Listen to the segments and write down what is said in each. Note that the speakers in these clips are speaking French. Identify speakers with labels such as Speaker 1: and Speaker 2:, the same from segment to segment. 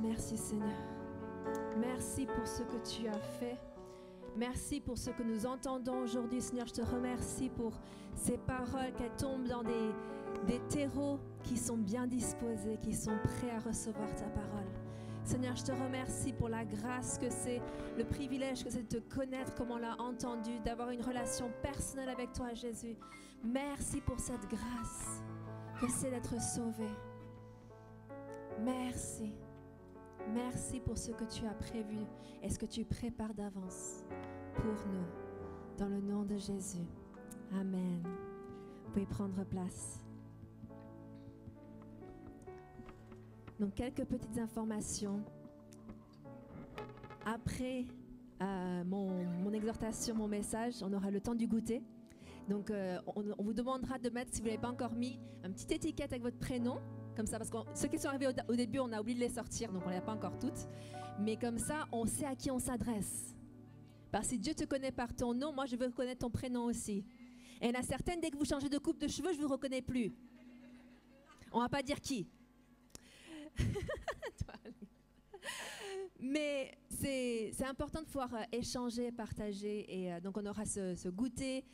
Speaker 1: Merci Seigneur. Merci pour ce que tu as fait. Merci pour ce que nous entendons aujourd'hui, Seigneur. Je te remercie pour ces paroles qu'elles tombent dans des terreaux qui sont bien disposés, qui sont prêts à recevoir ta parole. Seigneur, je te remercie pour la grâce que c'est, le privilège que c'est de te connaître comme on l'a entendu, d'avoir une relation personnelle avec toi, Jésus. Merci pour cette grâce que c'est d'être sauvé. Merci. Merci pour ce que tu as prévu et ce que tu prépares d'avance pour nous. Dans le nom de Jésus. Amen. Vous pouvez prendre place. Donc, quelques petites informations. Après mon exhortation, mon message, on aura le temps du goûter. Donc, on vous demandera de mettre, si vous ne l'avez pas encore mis, une petite étiquette avec votre prénom. Comme ça, parce que ceux qui sont arrivés au début, on a oublié de les sortir, donc on ne les a pas encore toutes. Mais comme ça, on sait à qui on s'adresse. Parce que si Dieu te connaît par ton nom, moi je veux connaître ton prénom aussi. Et il y en a certaines, dès que vous changez de coupe de cheveux, je ne vous reconnais plus. On ne va pas dire qui. Mais c'est important de pouvoir échanger, partager. Et donc on aura ce goûter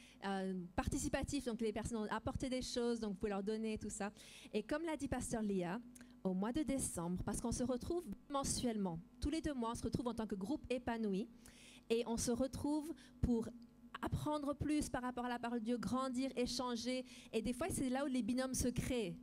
Speaker 1: participatif. Donc les personnes ont apporté des choses, donc vous pouvez leur donner tout ça. Et comme l'a dit Pasteur Lia, au mois de décembre, parce qu'on se retrouve mensuellement, tous les 2 mois, on se retrouve en tant que groupe épanoui. Et on se retrouve pour apprendre plus par rapport à la parole de Dieu, grandir, échanger. Et des fois, c'est là où les binômes se créent.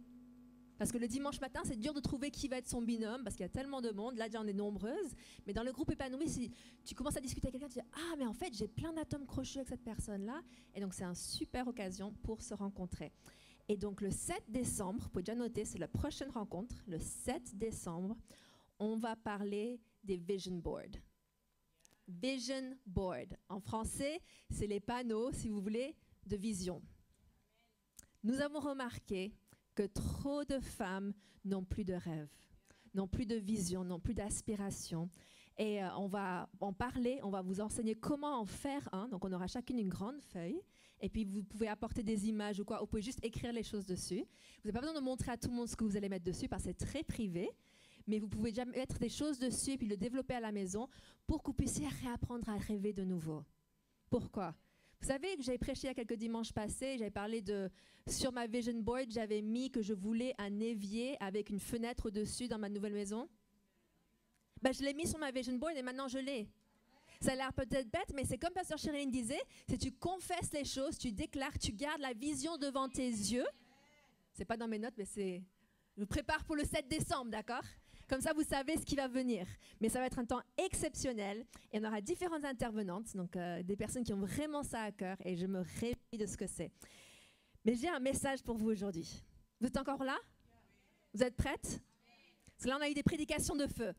Speaker 1: Parce que le dimanche matin, c'est dur de trouver qui va être son binôme, parce qu'il y a tellement de monde. Là, déjà, on est nombreuses. Mais dans le groupe épanoui, si tu commences à discuter avec quelqu'un, tu dis « Ah, mais en fait, j'ai plein d'atomes crochus avec cette personne-là. » Et donc, c'est une super occasion pour se rencontrer. Et donc, le 7 décembre, vous pouvez déjà noter, c'est la prochaine rencontre. Le 7 décembre, on va parler des vision boards. Vision board. En français, c'est les panneaux, si vous voulez, de vision. Nous avons remarqué que trop de femmes n'ont plus de rêve, n'ont plus de vision, n'ont plus d'aspiration. Et on va en parler, on va vous enseigner comment en faire un. Donc on aura chacune une grande feuille. Et puis vous pouvez apporter des images ou quoi, vous pouvez juste écrire les choses dessus. Vous n'avez pas besoin de montrer à tout le monde ce que vous allez mettre dessus parce que c'est très privé. Mais vous pouvez déjà mettre des choses dessus et puis le développer à la maison pour que vous puissiez réapprendre à rêver de nouveau. Pourquoi ? Vous savez que j'avais prêché il y a quelques dimanches passés, j'avais parlé sur ma vision board, j'avais mis que je voulais un évier avec une fenêtre au-dessus dans ma nouvelle maison. Ben, je l'ai mis sur ma vision board et maintenant je l'ai. Ça a l'air peut-être bête, mais c'est comme Pasteur Sherilyn disait, c'est tu confesses les choses, tu déclares, tu gardes la vision devant tes yeux. C'est pas dans mes notes, mais je vous prépare pour le 7 décembre, d'accord ? Comme ça, vous savez ce qui va venir. Mais ça va être un temps exceptionnel. Et on aura différentes intervenantes, donc des personnes qui ont vraiment ça à cœur. Et je me réjouis de ce que c'est. Mais j'ai un message pour vous aujourd'hui. Vous êtes encore là? Vous êtes prêtes? Parce que là, on a eu des prédications de feu.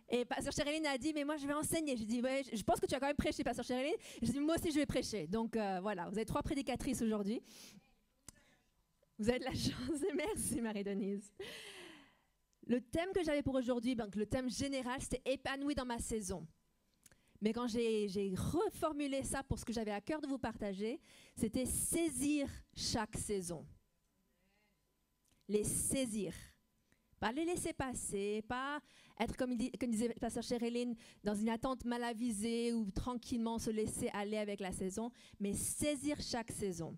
Speaker 1: Et Pasteur Sherilyn a dit, mais moi, je vais enseigner. J'ai dit, ouais, je pense que tu as quand même prêché, Pasteur Sherilyn. J'ai dit, moi aussi, je vais prêcher. Donc voilà, vous avez 3 prédicatrices aujourd'hui. Vous avez de la chance. Merci, Marie-Denise. Le thème que j'avais pour aujourd'hui, donc le thème général, c'était « Épanoui dans ma saison ». Mais quand j'ai reformulé ça pour ce que j'avais à cœur de vous partager, c'était « saisir chaque saison ». Les saisir. Pas les laisser passer, pas être, comme disait Pasteur Sherilyn, dans une attente mal avisée ou tranquillement se laisser aller avec la saison, mais saisir chaque saison.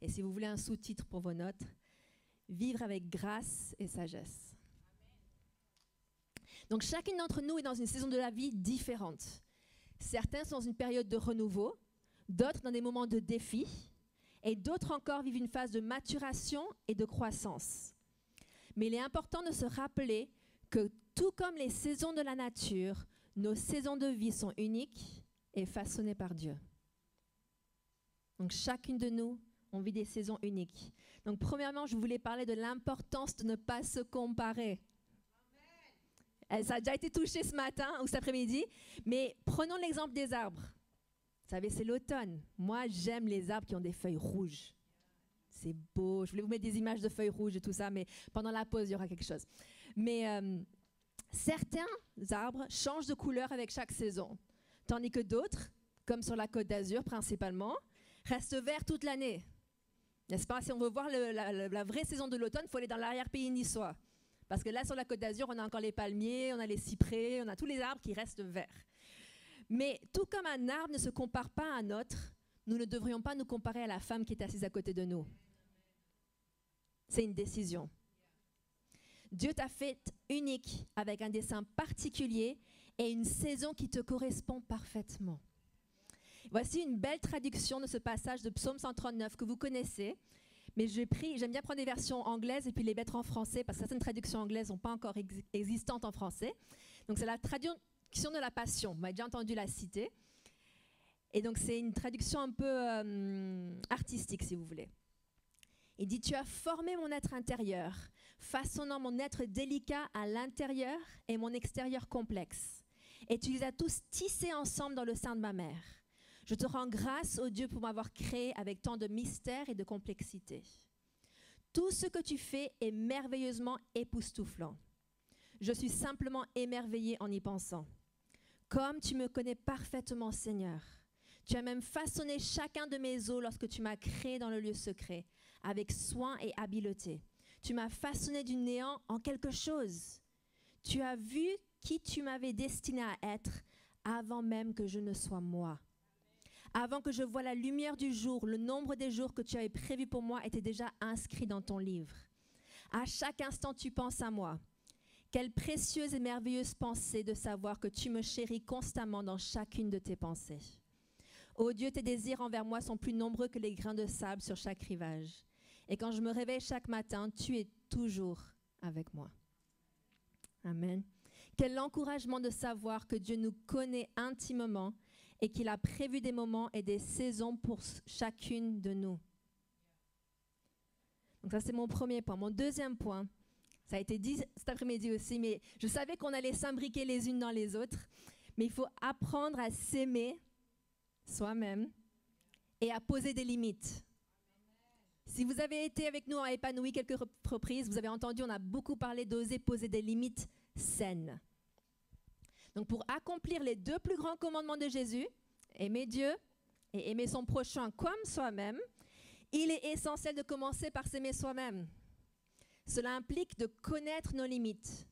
Speaker 1: Et si vous voulez un sous-titre pour vos notes, « Vivre avec grâce et sagesse ». Donc, chacune d'entre nous est dans une saison de la vie différente. Certains sont dans une période de renouveau, d'autres dans des moments de défi, et d'autres encore vivent une phase de maturation et de croissance. Mais il est important de se rappeler que tout comme les saisons de la nature, nos saisons de vie sont uniques et façonnées par Dieu. Donc, chacune de nous, on vit des saisons uniques. Donc, premièrement, je voulais parler de l'importance de ne pas se comparer. Ça a déjà été touché ce matin ou cet après-midi, mais prenons l'exemple des arbres. Vous savez, c'est l'automne. Moi, j'aime les arbres qui ont des feuilles rouges. C'est beau. Je voulais vous mettre des images de feuilles rouges et tout ça, mais pendant la pause, il y aura quelque chose. Mais certains arbres changent de couleur avec chaque saison, tandis que d'autres, comme sur la Côte d'Azur principalement, restent verts toute l'année. N'est-ce pas? Si on veut voir la vraie saison de l'automne, il faut aller dans l'arrière-pays niçois. Parce que là, sur la Côte d'Azur, on a encore les palmiers, on a les cyprès, on a tous les arbres qui restent verts. Mais tout comme un arbre ne se compare pas à un autre, nous ne devrions pas nous comparer à la femme qui est assise à côté de nous. C'est une décision. Dieu t'a fait unique avec un dessein particulier et une saison qui te correspond parfaitement. Voici une belle traduction de ce passage de Psaume 139 que vous connaissez, mais j'aime bien prendre des versions anglaises et puis les mettre en français parce que certaines traductions anglaises ne sont pas encore existantes en français. Donc c'est la traduction de la Passion, vous m'avez déjà entendu la citer. Et donc c'est une traduction un peu artistique si vous voulez. Il dit « Tu as formé mon être intérieur, façonnant mon être délicat à l'intérieur et mon extérieur complexe. Et tu les as tous tissés ensemble dans le sein de ma mère. Je te rends grâce, ô Dieu, pour m'avoir créé avec tant de mystère et de complexité. Tout ce que tu fais est merveilleusement époustouflant. Je suis simplement émerveillée en y pensant. Comme tu me connais parfaitement, Seigneur, tu as même façonné chacun de mes os lorsque tu m'as créé dans le lieu secret, avec soin et habileté. Tu m'as façonné du néant en quelque chose. Tu as vu qui tu m'avais destiné à être avant même que je ne sois moi. Avant que je voie la lumière du jour, le nombre des jours que tu avais prévus pour moi était déjà inscrit dans ton livre. À chaque instant, tu penses à moi. Quelle précieuse et merveilleuse pensée de savoir que tu me chéris constamment dans chacune de tes pensées. Ô Dieu, tes désirs envers moi sont plus nombreux que les grains de sable sur chaque rivage. Et quand je me réveille chaque matin, tu es toujours avec moi. Amen. Quel encouragement de savoir que Dieu nous connaît intimement et qu'il a prévu des moments et des saisons pour chacune de nous. Donc ça, c'est mon premier point. Mon deuxième point, ça a été dit cet après-midi aussi, mais je savais qu'on allait s'imbriquer les unes dans les autres, mais il faut apprendre à s'aimer soi-même et à poser des limites. Si vous avez été avec nous en Épanoui quelques reprises, vous avez entendu, on a beaucoup parlé d'oser poser des limites saines. Donc pour accomplir les deux plus grands commandements de Jésus, aimer Dieu et aimer son prochain comme soi-même, il est essentiel de commencer par s'aimer soi-même. Cela implique de connaître nos limites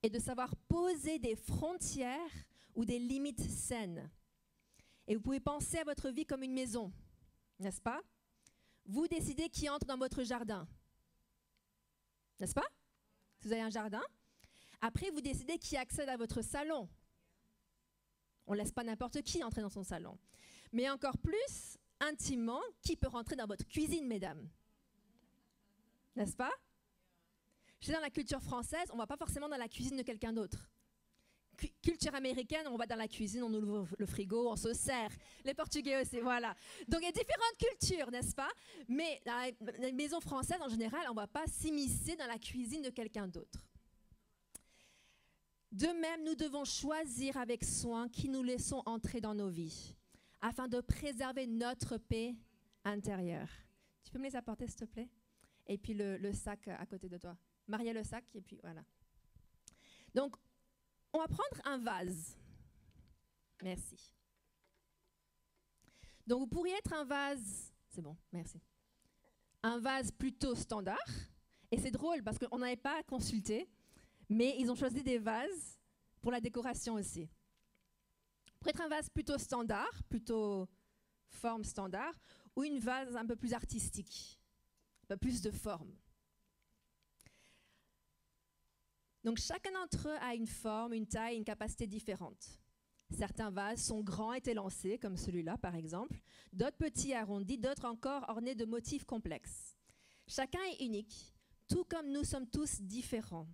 Speaker 1: et de savoir poser des frontières ou des limites saines. Et vous pouvez penser à votre vie comme une maison, n'est-ce pas? Vous décidez qui entre dans votre jardin, n'est-ce pas? Si vous avez un jardin. Après, vous décidez qui accède à votre salon. On ne laisse pas n'importe qui entrer dans son salon. Mais encore plus, intimement, qui peut rentrer dans votre cuisine, mesdames? N'est-ce pas? Je sais, dans la culture française, on ne va pas forcément dans la cuisine de quelqu'un d'autre. Culture américaine, on va dans la cuisine, on ouvre le frigo, on se sert. Les Portugais aussi, voilà. Donc il y a différentes cultures, n'est-ce pas? Mais dans les maisons françaises, en général, on ne va pas s'immiscer dans la cuisine de quelqu'un d'autre. De même, nous devons choisir avec soin qui nous laissons entrer dans nos vies, afin de préserver notre paix intérieure. Tu peux me les apporter, s'il te plaît? Et puis le sac à côté de toi. Maria, le sac, et puis voilà. Donc, on va prendre un vase. Merci. Donc, vous pourriez être un vase... C'est bon, merci. Un vase plutôt standard. Et c'est drôle parce qu'on n'avait pas à consulter, mais ils ont choisi des vases pour la décoration aussi. Pour être un vase plutôt standard, plutôt forme standard, ou une vase un peu plus artistique, un peu plus de forme. Donc chacun d'entre eux a une forme, une taille, une capacité différente. Certains vases sont grands et élancés, comme celui-là par exemple, d'autres petits arrondis, d'autres encore ornés de motifs complexes. Chacun est unique, tout comme nous sommes tous différents.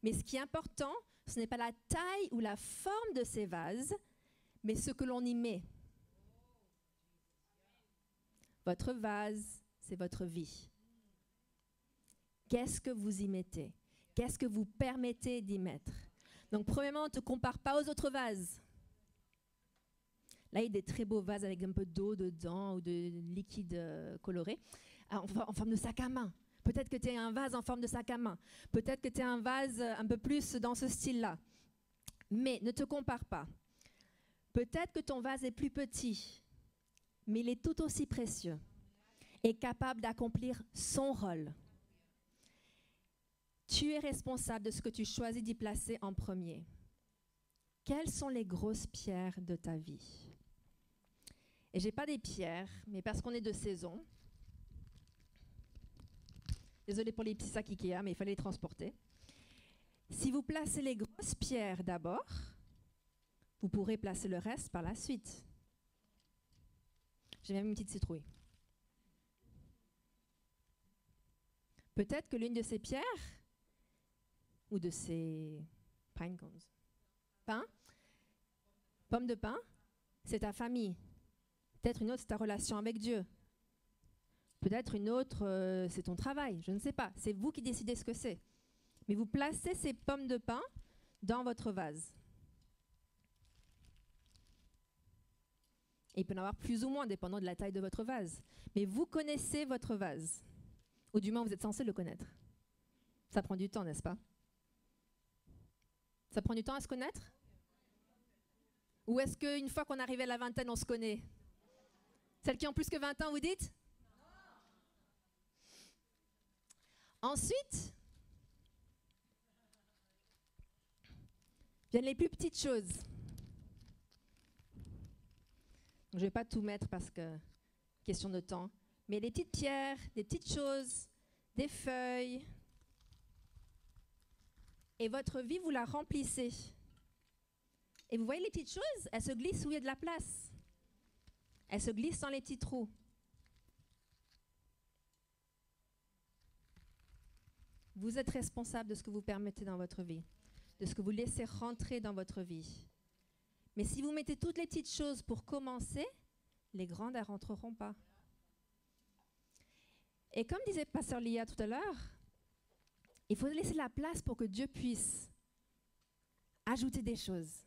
Speaker 1: Mais ce qui est important, ce n'est pas la taille ou la forme de ces vases, mais ce que l'on y met. Votre vase, c'est votre vie. Qu'est-ce que vous y mettez? Qu'est-ce que vous permettez d'y mettre? Donc, premièrement, ne te compare pas aux autres vases. Là, il y a des très beaux vases avec un peu d'eau dedans ou de liquide coloré, en forme de sac à main. Peut-être que tu as un vase en forme de sac à main. Peut-être que tu as un vase un peu plus dans ce style-là. Mais ne te compare pas. Peut-être que ton vase est plus petit, mais il est tout aussi précieux et capable d'accomplir son rôle. Tu es responsable de ce que tu choisis d'y placer en premier. Quelles sont les grosses pierres de ta vie? Et je n'ai pas des pierres, mais parce qu'on est de saison. Désolée pour les petits sacs Ikea, mais il fallait les transporter. Si vous placez les grosses pierres d'abord, vous pourrez placer le reste par la suite. J'ai même une petite citrouille. Peut-être que l'une de ces pierres, ou de ces pine cones, pommes de pin, c'est ta famille. Peut-être une autre, c'est ta relation avec Dieu. Peut-être une autre, c'est ton travail. Je ne sais pas. C'est vous qui décidez ce que c'est. Mais vous placez ces pommes de pin dans votre vase. Et il peut y en avoir plus ou moins, dépendant de la taille de votre vase. Mais vous connaissez votre vase. Ou du moins, vous êtes censé le connaître. Ça prend du temps, n'est-ce pas? Ça prend du temps à se connaître? Ou est-ce qu'une fois qu'on arrive à la vingtaine, on se connaît? Celles qui ont plus que 20 ans, vous dites? Ensuite, viennent les plus petites choses. Je ne vais pas tout mettre parce que, question de temps, mais les petites pierres, des petites choses, des feuilles. Et votre vie, vous la remplissez. Et vous voyez les petites choses, elles se glissent où il y a de la place. Elles se glissent dans les petits trous. Vous êtes responsable de ce que vous permettez dans votre vie, de ce que vous laissez rentrer dans votre vie. Mais si vous mettez toutes les petites choses pour commencer, les grandes, elles ne rentreront pas. Et comme disait Pasteur Lia tout à l'heure, il faut laisser la place pour que Dieu puisse ajouter des choses.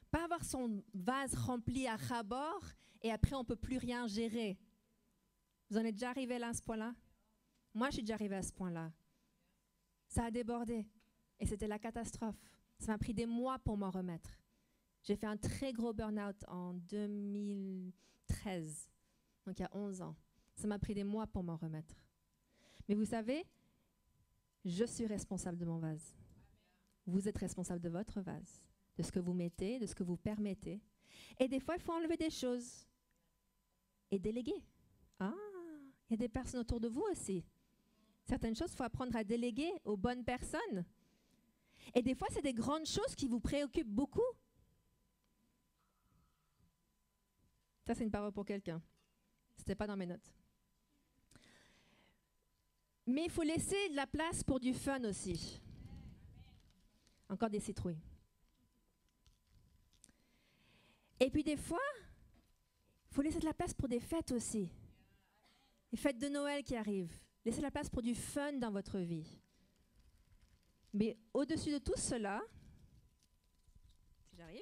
Speaker 1: Pas avoir son vase rempli à ras-bord et après on ne peut plus rien gérer. Vous en êtes déjà arrivé là à ce point-là? Moi, je suis déjà arrivée à ce point-là. Ça a débordé et c'était la catastrophe. Ça m'a pris des mois pour m'en remettre. J'ai fait un très gros burn-out en 2013, donc il y a 11 ans. Ça m'a pris des mois pour m'en remettre. Mais vous savez, je suis responsable de mon vase. Vous êtes responsable de votre vase, de ce que vous mettez, de ce que vous permettez. Et des fois, il faut enlever des choses et déléguer. Ah, il y a des personnes autour de vous aussi. Certaines choses, il faut apprendre à déléguer aux bonnes personnes. Et des fois, c'est des grandes choses qui vous préoccupent beaucoup. Ça, c'est une parole pour quelqu'un. Ce n'était pas dans mes notes. Mais il faut laisser de la place pour du fun aussi. Encore des citrouilles. Et puis des fois, il faut laisser de la place pour des fêtes aussi. Les fêtes de Noël qui arrivent. Laissez de la place pour du fun dans votre vie. Mais au-dessus de tout cela, si j'arrive,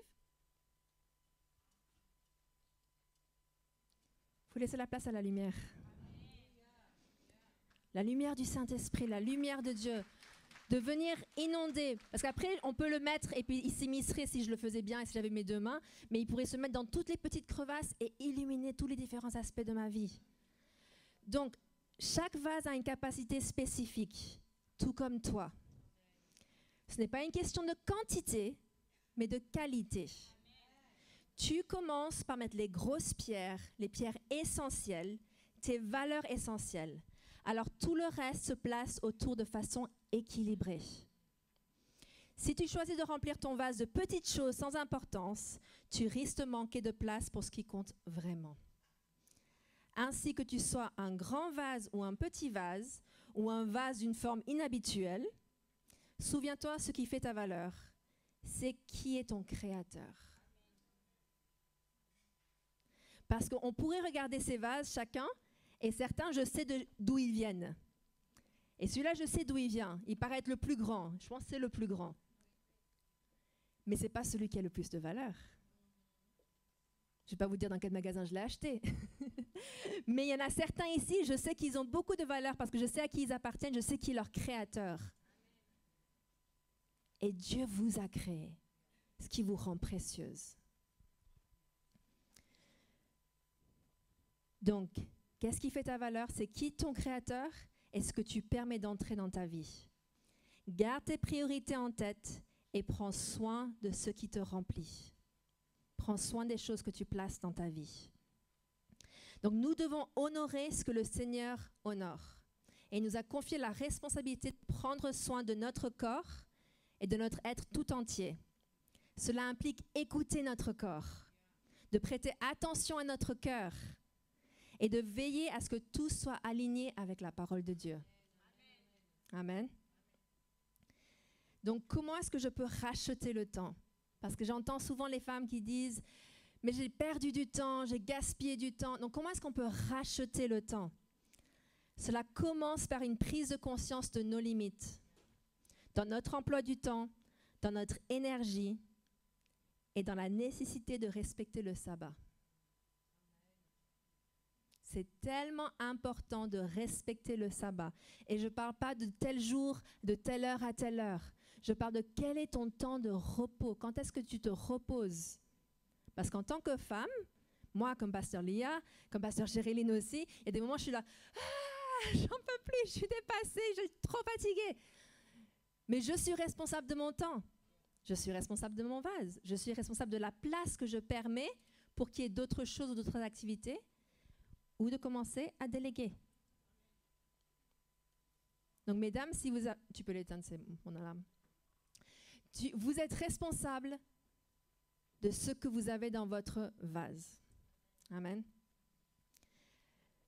Speaker 1: il faut laisser la place à la lumière. La lumière du Saint-Esprit, la lumière de Dieu, de venir inonder. Parce qu'après, on peut le mettre et puis il s'immiscerait si je le faisais bien et si j'avais mes deux mains, mais il pourrait se mettre dans toutes les petites crevasses et illuminer tous les différents aspects de ma vie. Donc, chaque vase a une capacité spécifique, tout comme toi. Ce n'est pas une question de quantité, mais de qualité. Tu commences par mettre les grosses pierres, les pierres essentielles, tes valeurs essentielles. Alors tout le reste se place autour de façon équilibrée. Si tu choisis de remplir ton vase de petites choses sans importance, tu risques de manquer de place pour ce qui compte vraiment. Ainsi que tu sois un grand vase ou un petit vase, ou un vase d'une forme inhabituelle, souviens-toi ce qui fait ta valeur. C'est qui est ton créateur. Parce qu'on pourrait regarder ces vases chacun, et certains, je sais d'où ils viennent. Et celui-là, je sais d'où il vient. Il paraît être le plus grand. Je pense que c'est le plus grand. Mais ce n'est pas celui qui a le plus de valeur. Je ne vais pas vous dire dans quel magasin je l'ai acheté. Mais il y en a certains ici, je sais qu'ils ont beaucoup de valeur parce que je sais à qui ils appartiennent, je sais qui est leur créateur. Et Dieu vous a créé, ce qui vous rend précieuse. Donc, qu'est-ce qui fait ta valeur? C'est qui ton créateur et ce que tu permets d'entrer dans ta vie. Garde tes priorités en tête et prends soin de ce qui te remplit. Prends soin des choses que tu places dans ta vie. Donc nous devons honorer ce que le Seigneur honore. Et il nous a confié la responsabilité de prendre soin de notre corps et de notre être tout entier. Cela implique écouter notre corps, de prêter attention à notre cœur et de veiller à ce que tout soit aligné avec la parole de Dieu. Amen. Donc, comment est-ce que je peux racheter le temps? Parce que j'entends souvent les femmes qui disent « Mais j'ai perdu du temps, j'ai gaspillé du temps. » Donc, comment est-ce qu'on peut racheter le temps? Cela commence par une prise de conscience de nos limites, dans notre emploi du temps, dans notre énergie et dans la nécessité de respecter le sabbat. C'est tellement important de respecter le sabbat. Et je ne parle pas de tel jour, de telle heure à telle heure. Je parle de quel est ton temps de repos. Quand est-ce que tu te reposes? Parce qu'en tant que femme, moi, comme pasteur Lia, comme pasteur Géréline aussi, il y a des moments où je suis là, j'en peux plus, je suis dépassée, je suis trop fatiguée. Mais je suis responsable de mon temps. Je suis responsable de mon vase. Je suis responsable de la place que je permets pour qu'il y ait d'autres choses ou d'autres activités ou de commencer à déléguer. Donc, mesdames, si vous... Tu peux l'éteindre, c'est mon alarme. Vous êtes responsable de ce que vous avez dans votre vase. Amen.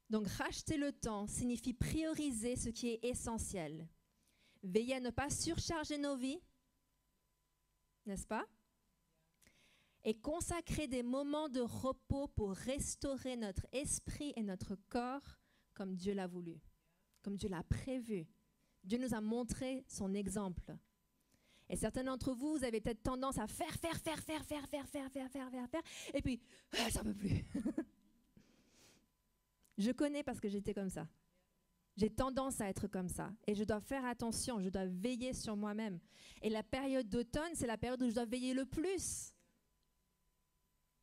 Speaker 1: Donc, racheter le temps signifie prioriser ce qui est essentiel. Veiller à ne pas surcharger nos vies, n'est-ce pas? Et consacrer des moments de repos pour restaurer notre esprit et notre corps comme Dieu l'a voulu, comme Dieu l'a prévu. Dieu nous a montré son exemple. Et certains d'entre vous, vous avez peut-être tendance à faire, et puis, ça ne peut plus. Je connais parce que j'étais comme ça. J'ai tendance à être comme ça. Et je dois faire attention, je dois veiller sur moi-même. Et la période d'automne, c'est la période où je dois veiller le plus.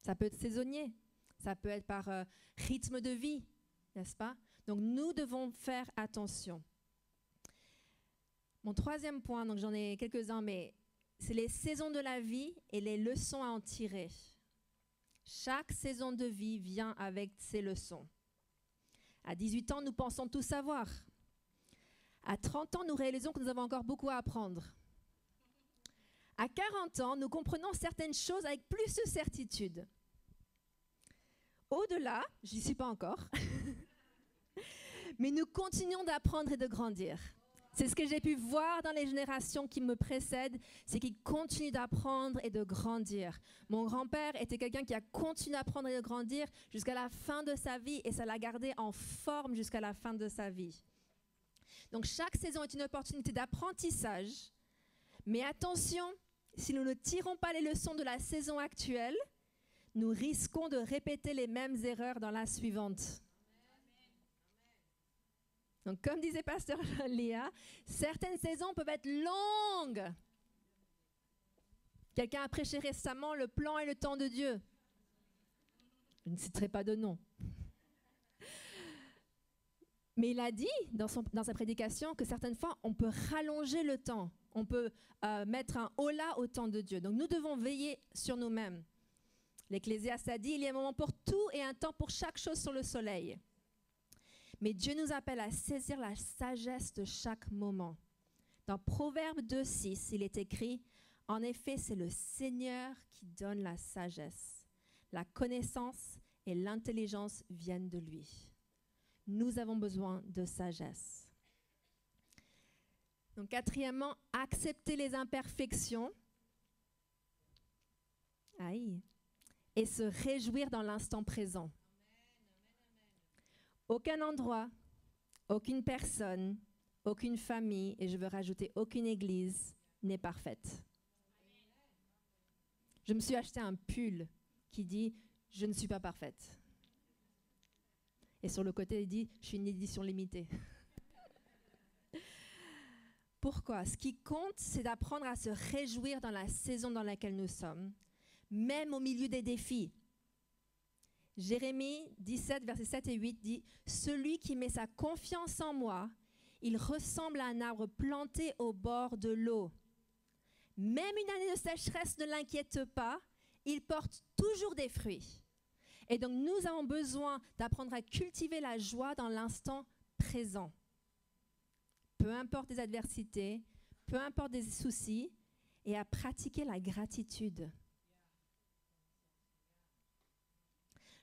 Speaker 1: Ça peut être saisonnier, ça peut être par rythme de vie, n'est-ce pas? Donc nous devons faire attention. Mon troisième point, donc j'en ai quelques-uns, mais c'est les saisons de la vie et les leçons à en tirer. Chaque saison de vie vient avec ses leçons. À 18 ans, nous pensons tout savoir. À 30 ans, nous réalisons que nous avons encore beaucoup à apprendre. À 40 ans, nous comprenons certaines choses avec plus de certitude. Au-delà, j'y suis pas encore, mais nous continuons d'apprendre et de grandir. C'est ce que j'ai pu voir dans les générations qui me précèdent, c'est qu'ils continuent d'apprendre et de grandir. Mon grand-père était quelqu'un qui a continué d'apprendre et de grandir jusqu'à la fin de sa vie et ça l'a gardé en forme jusqu'à la fin de sa vie. Donc chaque saison est une opportunité d'apprentissage, mais attention, si nous ne tirons pas les leçons de la saison actuelle, nous risquons de répéter les mêmes erreurs dans la suivante. Donc, comme disait pasteur Léa, certaines saisons peuvent être longues. Quelqu'un a prêché récemment le plan et le temps de Dieu. Je ne citerai pas de nom. Mais il a dit dans sa prédication que certaines fois, on peut rallonger le temps. On peut mettre un holà au temps de Dieu. Donc, nous devons veiller sur nous-mêmes. L'Ecclésiaste a dit, il y a un moment pour tout et un temps pour chaque chose sur le soleil. Mais Dieu nous appelle à saisir la sagesse de chaque moment. Dans Proverbe 2,6, il est écrit « En effet, c'est le Seigneur qui donne la sagesse. La connaissance et l'intelligence viennent de lui. » Nous avons besoin de sagesse. Donc, quatrièmement, accepter les imperfections. Aïe. Et se réjouir dans l'instant présent. Aucun endroit, aucune personne, aucune famille, et je veux rajouter aucune église, n'est parfaite. Je me suis acheté un pull qui dit « Je ne suis pas parfaite ». Et sur le côté, il dit « Je suis une édition limitée ». Pourquoi? Ce qui compte, c'est d'apprendre à se réjouir dans la saison dans laquelle nous sommes, même au milieu des défis. Jérémie 17, versets 7 et 8 dit « Celui qui met sa confiance en moi, Il ressemble à un arbre planté au bord de l'eau. Même une année de sécheresse ne l'inquiète pas, il porte toujours des fruits. Et donc nous avons besoin d'apprendre à cultiver la joie dans l'instant présent. Peu importe les adversités, peu importe les soucis, et à pratiquer la gratitude.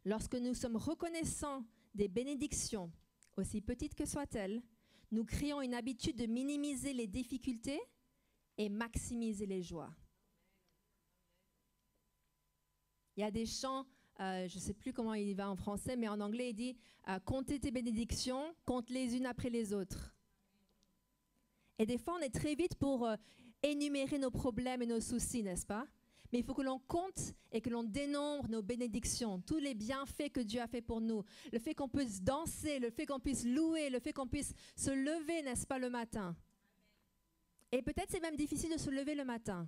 Speaker 1: Lorsque nous sommes reconnaissants des bénédictions, aussi petites que soient-elles, nous créons une habitude de minimiser les difficultés et maximiser les joies. Il y a des chants, je ne sais plus comment il va en français, mais en anglais, il dit « Comptez tes bénédictions, compte les unes après les autres ». Et des fois, on est très vite pour énumérer nos problèmes et nos soucis, n'est-ce pas? Mais il faut que l'on compte et que l'on dénombre nos bénédictions, tous les bienfaits que Dieu a fait pour nous, le fait qu'on puisse danser, le fait qu'on puisse louer, le fait qu'on puisse se lever, n'est-ce pas, le matin. Et peut-être c'est même difficile de se lever le matin.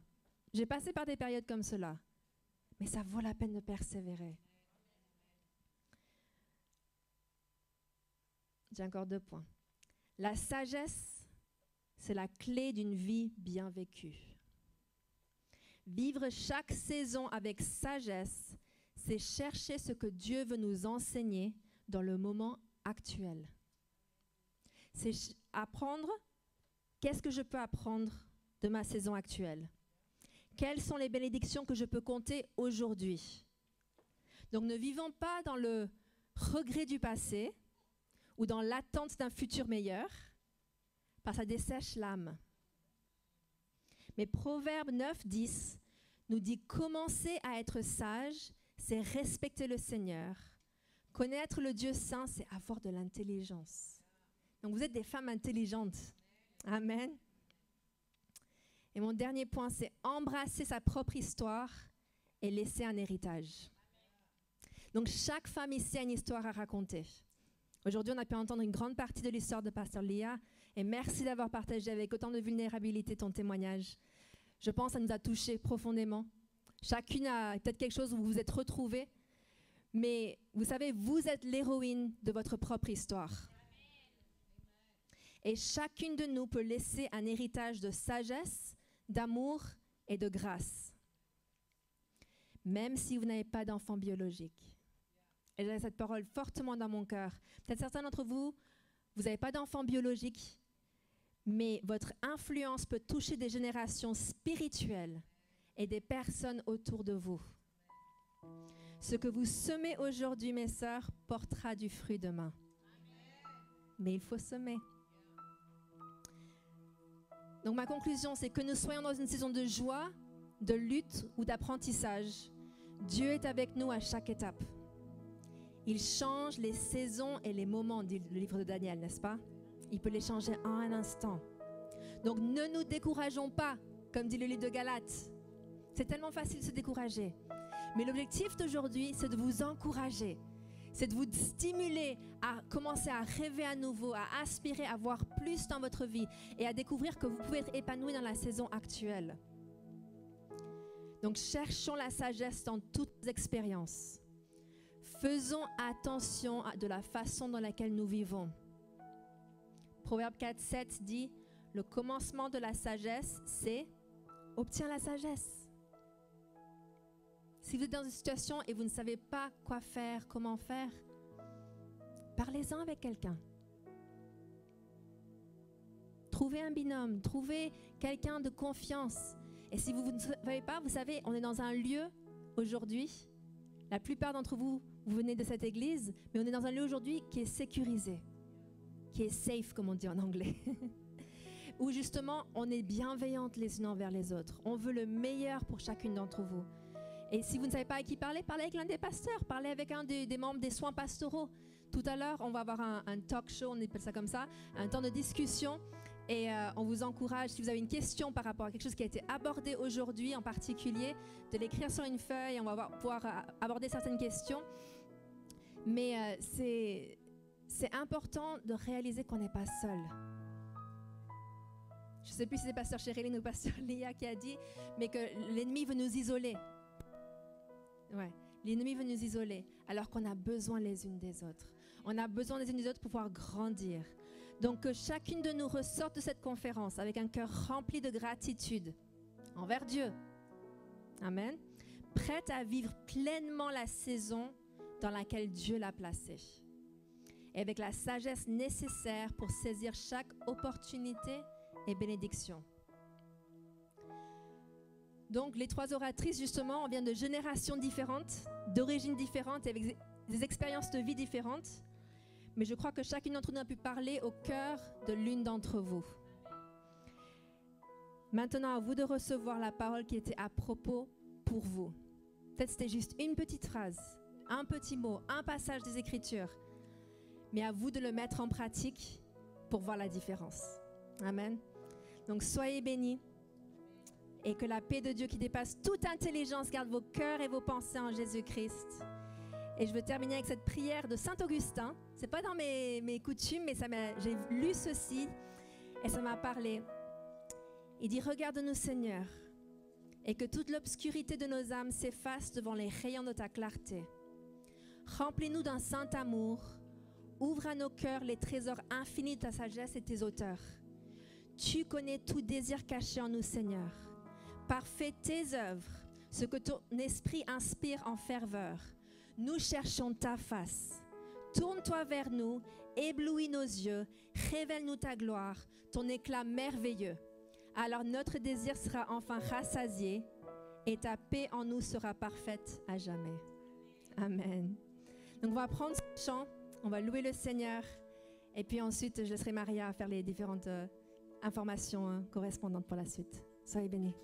Speaker 1: J'ai passé par des périodes comme cela, mais ça vaut la peine de persévérer. J'ai encore 2 points. La sagesse, c'est la clé d'une vie bien vécue. Vivre chaque saison avec sagesse, c'est chercher ce que Dieu veut nous enseigner dans le moment actuel. C'est apprendre, qu'est-ce que je peux apprendre de ma saison actuelle? Quelles sont les bénédictions que je peux compter aujourd'hui? Donc ne vivons pas dans le regret du passé ou dans l'attente d'un futur meilleur, parce que ça dessèche l'âme. Mais Proverbe 9:10 nous dit « Commencer à être sage, c'est respecter le Seigneur. Connaître le Dieu saint, c'est avoir de l'intelligence. » Donc vous êtes des femmes intelligentes. Amen. Et mon dernier point, c'est embrasser sa propre histoire et laisser un héritage. Donc chaque femme ici a une histoire à raconter. Aujourd'hui, on a pu entendre une grande partie de l'histoire de Pasteur Léa. Et merci d'avoir partagé avec autant de vulnérabilité ton témoignage. Je pense que ça nous a touchés profondément. Chacune a peut-être quelque chose où vous vous êtes retrouvés. Mais vous savez, vous êtes l'héroïne de votre propre histoire. Et chacune de nous peut laisser un héritage de sagesse, d'amour et de grâce. Même si vous n'avez pas d'enfant biologique. Et j'ai cette parole fortement dans mon cœur. Peut-être certains d'entre vous, vous n'avez pas d'enfant biologique, mais votre influence peut toucher des générations spirituelles et des personnes autour de vous. Ce que vous semez aujourd'hui, mes sœurs, portera du fruit demain. Mais il faut semer. Donc ma conclusion, c'est que nous soyons dans une saison de joie, de lutte ou d'apprentissage. Dieu est avec nous à chaque étape. Il change les saisons et les moments, dit le livre de Daniel, n'est-ce pas? Il peut les changer en un instant. Donc ne nous décourageons pas, comme dit le livre de Galates. C'est tellement facile de se décourager. Mais l'objectif d'aujourd'hui, c'est de vous encourager. C'est de vous stimuler à commencer à rêver à nouveau, à aspirer à voir plus dans votre vie et à découvrir que vous pouvez être épanoui dans la saison actuelle. Donc cherchons la sagesse dans toutes les expériences. Faisons attention de la façon dans laquelle nous vivons. Proverbe 4:7 dit « Le commencement de la sagesse, c'est « Obtiens la sagesse ». Si vous êtes dans une situation et vous ne savez pas quoi faire, comment faire, parlez-en avec quelqu'un. Trouvez un binôme, trouvez quelqu'un de confiance. Et si vous ne savez pas, vous savez, on est dans un lieu aujourd'hui. La plupart d'entre vous, vous venez de cette église, mais on est dans un lieu aujourd'hui qui est sécurisé, qui est safe, comme on dit en anglais, où justement, on est bienveillantes les unes envers les autres. On veut le meilleur pour chacune d'entre vous. Et si vous ne savez pas à qui parler, parlez avec l'un des pasteurs, parlez avec un des membres des soins pastoraux. Tout à l'heure, on va avoir un talk show, on appelle ça comme ça, un temps de discussion. Et on vous encourage, si vous avez une question par rapport à quelque chose qui a été abordé aujourd'hui en particulier, de l'écrire sur une feuille. On va pouvoir aborder certaines questions. Mais c'est important de réaliser qu'on n'est pas seul. Je ne sais plus si c'est pasteur Chéréline ou pasteur Léa qui a dit, mais que l'ennemi veut nous isoler. Ouais, l'ennemi veut nous isoler, alors qu'on a besoin les unes des autres. On a besoin les unes des autres pour pouvoir grandir. Donc que chacune de nous ressorte de cette conférence avec un cœur rempli de gratitude envers Dieu. Amen. Prête à vivre pleinement la saison dans laquelle Dieu l'a placée. Et avec la sagesse nécessaire pour saisir chaque opportunité et bénédiction. Donc les 3 oratrices, justement, on vient de générations différentes, d'origines différentes et avec des expériences de vie différentes. Mais je crois que chacune d'entre nous a pu parler au cœur de l'une d'entre vous. Maintenant, à vous de recevoir la parole qui était à propos pour vous. Peut-être c'était juste une petite phrase, un petit mot, un passage des Écritures. Mais à vous de le mettre en pratique pour voir la différence. Amen. Donc soyez bénis et que la paix de Dieu qui dépasse toute intelligence garde vos cœurs et vos pensées en Jésus-Christ. Et je veux terminer avec cette prière de Saint Augustin. Ce n'est pas dans mes coutumes, mais j'ai lu ceci et ça m'a parlé. Il dit « Regarde-nous Seigneur, et que toute l'obscurité de nos âmes s'efface devant les rayons de ta clarté. Remplis-nous d'un saint amour, ouvre à nos cœurs les trésors infinis de ta sagesse et tes auteurs. Tu connais tout désir caché en nous Seigneur. Parfait tes œuvres, ce que ton esprit inspire en ferveur. Nous cherchons ta face. Tourne-toi vers nous, éblouis nos yeux, révèle-nous ta gloire, ton éclat merveilleux. Alors notre désir sera enfin rassasié et ta paix en nous sera parfaite à jamais. Amen. Donc on va prendre ce chant, on va louer le Seigneur et puis ensuite je laisserai Maria faire les différentes informations correspondantes pour la suite. Soyez bénis.